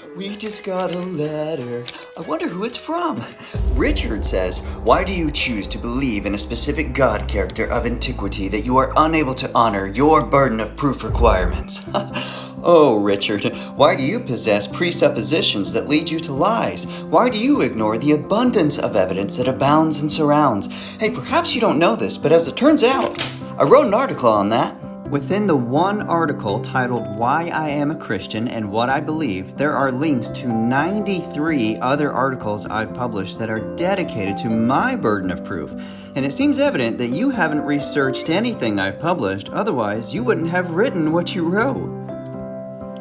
We just got a letter. I wonder who it's from. Richard says, why do you choose to believe in a specific God character of antiquity that you are unable to honor your burden of proof requirements? Oh, Richard, why do you possess presuppositions that lead you to lies? Why do you ignore the abundance of evidence that abounds and surrounds? Hey, perhaps you don't know this, but as it turns out, I wrote an article on that. Within the one article titled Why I Am a Christian and What I Believe, there are links to 93 other articles I've published that are dedicated to my burden of proof. And it seems evident that you haven't researched anything I've published, otherwise you wouldn't have written what you wrote.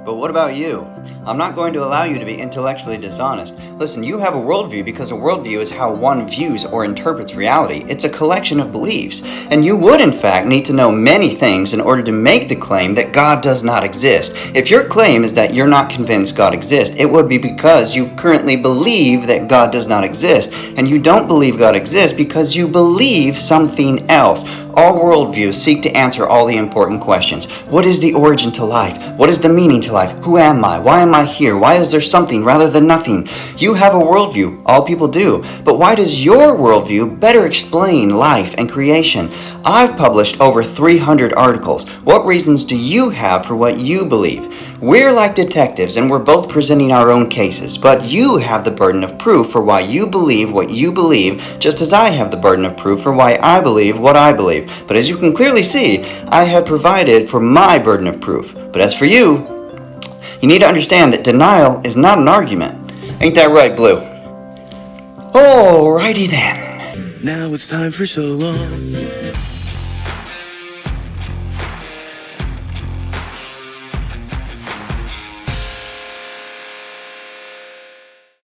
But what about you? I'm not going to allow you to be intellectually dishonest. Listen, you have a worldview because a worldview is how one views or interprets reality. It's a collection of beliefs. And you would, in fact, need to know many things in order to make the claim that God does not exist. If your claim is that you're not convinced God exists, it would be because you currently believe that God does not exist. And you don't believe God exists because you believe something else. All worldviews seek to answer all the important questions. What is the origin to life? What is the meaning to life? Who am I? Why am I here? Why is there something rather than nothing? You have a worldview. All people do. But why does your worldview better explain life and creation? I've published over 300 articles. What reasons do you have for what you believe? We're like detectives and we're both presenting our own cases, but you have the burden of proof for why you believe what you believe, just as I have the burden of proof for why I believe what I believe. But as you can clearly see, I have provided for my burden of proof. But as for you, you need to understand that denial is not an argument. Ain't that right, Blue? Alrighty then. Now it's time for so long.